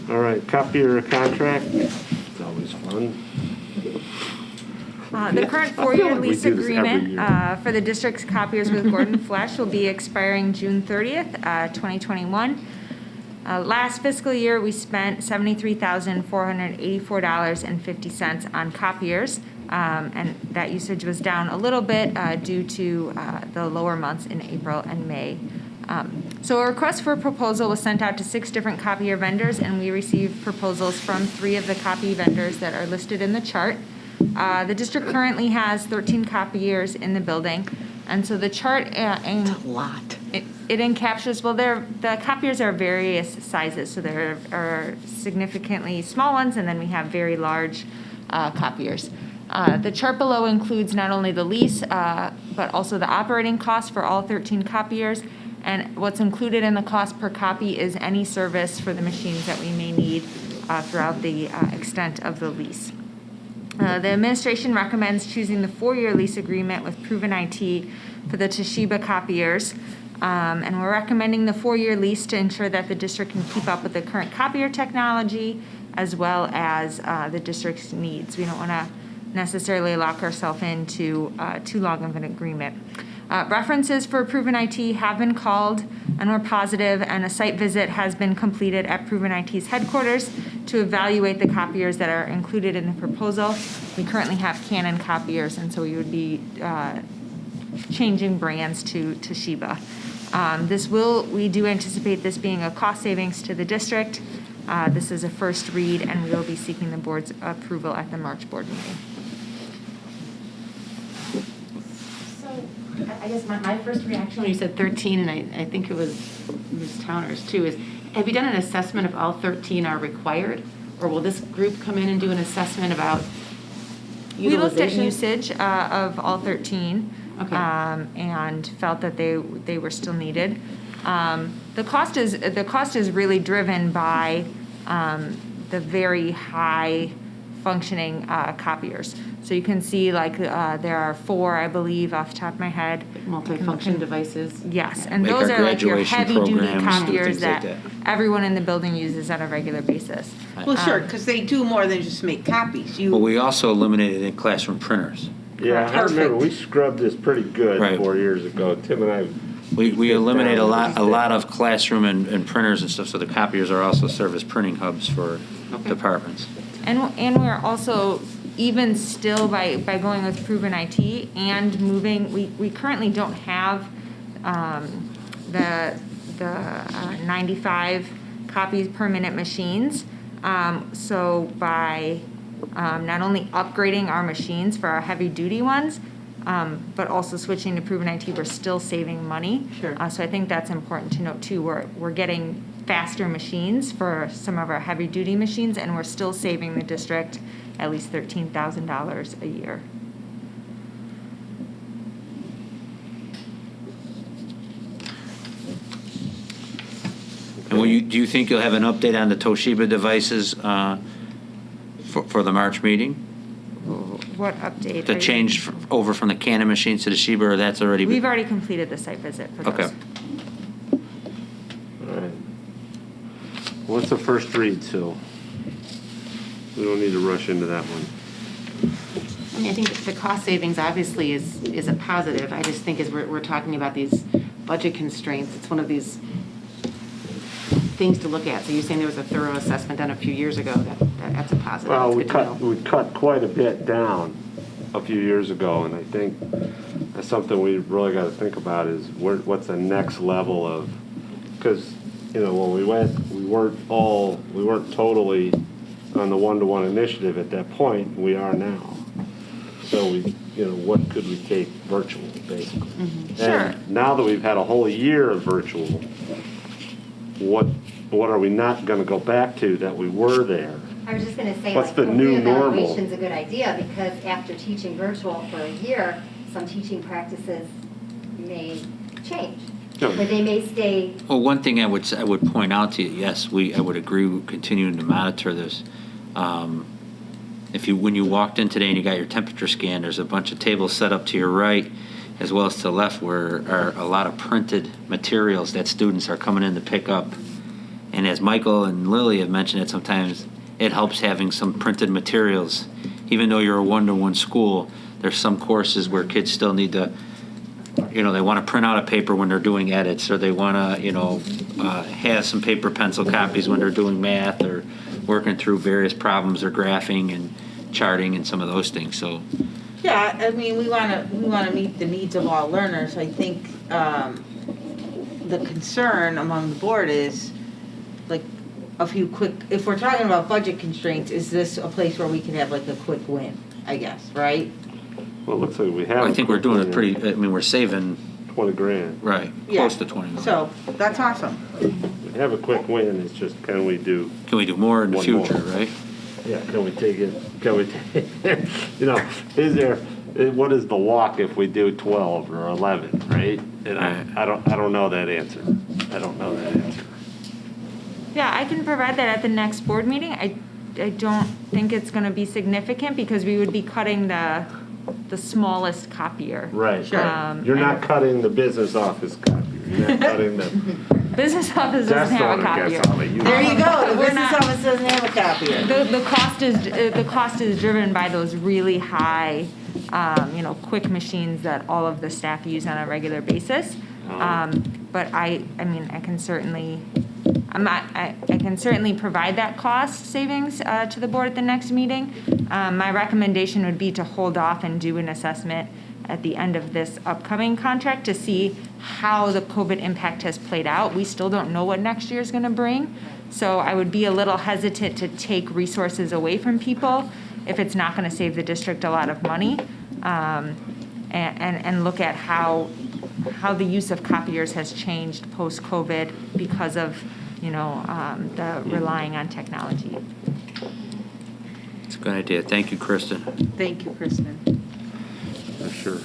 All right, copier contract. It's always fun. The current I feel four-year like we lease do this every agreement year. for the district's copiers with Gordon Flesch will be expiring June 30th, 2021. Last fiscal year, we spent $73,484.50 on copiers, and that usage was down a little bit due to the lower months in April and May. So a request for a proposal was sent out to 6 different copier vendors, and we received proposals from 3 of the copy vendors that are listed in the chart. The district currently has 13 copiers in the building, and so the chart It's a lot. it encapsulates, well, the copiers are various sizes, so there are significantly small ones, and then we have very large copiers. The chart below includes not only the lease, but also the operating cost for all 13 copiers, and what's included in the cost per copy is any service for the machines that we may need throughout the extent of the lease. The administration recommends choosing the 4-year lease agreement with Proven IT for the Toshiba copiers. And we're recommending the 4-year lease to ensure that the district can keep up with the current copier technology as well as the district's needs. We don't want to necessarily lock ourselves into too long of an agreement. References for Proven IT have been called and were positive, and a site visit has been completed at Proven IT's headquarters to evaluate the copiers that are included in the proposal. We currently have Canon copiers, and so we would be changing brands to Toshiba. We do anticipate this being a cost savings to the district. This is a first read, and we will be seeking the board's approval at the March board meeting. I guess my first reaction when you said 13, and I think it was Ms. Towner's too, is have you done an assessment if all 13 are required? Or will this group come in and do an assessment about utilization? We looked at usage of all 13 Okay. and felt that they were still needed. The cost is really driven by the very high functioning copiers. So you can see there are 4, I believe, off the top of my head. Multifunction devices. Yes, and Like those our are like your graduation heavy-duty programs, copiers things like that that. everyone in the building uses on a regular basis. Well, sure, because they do more than just make copies. But we also eliminated in-classroom printers. Yeah, I remember Perfect. we scrubbed this pretty good Right. 4 years ago. Tim and I. We eliminate a down. lot of classroom and printers and stuff, so the copiers are also serve as printing hubs for departments. And we're also, even still by going with Proven IT and moving, we currently don't have the 95 copies per minute machines. So by not only upgrading our machines for our heavy duty ones, but also switching to Proven IT, we're still saving money. Sure. So I think that's important to note too. We're getting faster machines for some of our heavy duty machines, and we're still saving the district at least $13,000 a year. And do you think you'll have an update on the Toshiba devices for the March meeting? What update? To are you- change over from the Canon machines to the Toshiba, or that's already been? We've already completed the site visit for those. Okay. All right. What's the first read, Sue? We don't need to rush into that one. I mean, I think the cost savings obviously is a positive. I just think as we're talking about these budget constraints, it's one of these things to look at. So you're saying there was a thorough assessment done a few years ago. That's a positive. Well, That's we good to know. cut quite a bit down a few years ago, and I think that's something we really got to think about is what's the next level of, because when we weren't totally on the one-to-one initiative at that point. We are now. So what could we take virtual, basically? Mm-hmm. And Sure. now that we've had a whole year of virtual, what are we not going to go back to that we were there? I was just going to say, What's the new normal? reevaluation's a good idea, because after teaching virtual for a year, some teaching practices may change, Yeah. but they may stay. Well, one thing I would point out to you, yes, I would agree with continuing to monitor this. When you walked in today and you got your temperature scan, there's a bunch of tables set up to your right as well as to the left where are a lot of printed materials that students are coming in to pick up And as Michael and Lily have mentioned it, sometimes it helps having some printed materials. Even though you're a one-to-one school, there's some courses where kids still need to, they want to print out a paper when they're doing edits, or they want to, have some paper pencil copies when they're doing math or working through various problems or graphing and charting and some of those things. So, Yeah, I mean, we wanna meet the needs of all learners. I think, the concern among the board is, like, a few quick, if we're talking about budget constraints, is this a place where we can have like a quick win, I guess, right? Well, it looks like we have. I think we're doing it pretty, we're saving, 20 grand. right, Yeah. close to 20. So, that's awesome. We have a quick win, it's just, can we do, Can we do more in the One more. future, right? yeah, can we take, is there, what is the walk if we do 12 or 11, right? And I don't know that answer. I don't know that answer. Yeah, I can provide that at the next board meeting. I don't think it's gonna be significant because we would be cutting the smallest copier. Right. Sure. You're not cutting the business office copier. You're not cutting the Business office desk doesn't have a owner copier. gets all the use. There you go, the We're business not- office doesn't have a copier. The cost is driven by those really high, quick machines that all of the staff use on a regular basis. But I can certainly, I can certainly provide that cost savings to the board at the next meeting. My recommendation would be to hold off and do an assessment at the end of this upcoming contract to see how the COVID impact has played out. We still don't know what next year is going to bring. So I would be a little hesitant to take resources away from people if it's not going to save the district a lot of money, and look at how the use of copiers has changed post-COVID because of, the relying on technology. It's a good idea. Thank you, Kristen. Thank you, Kristen. For sure.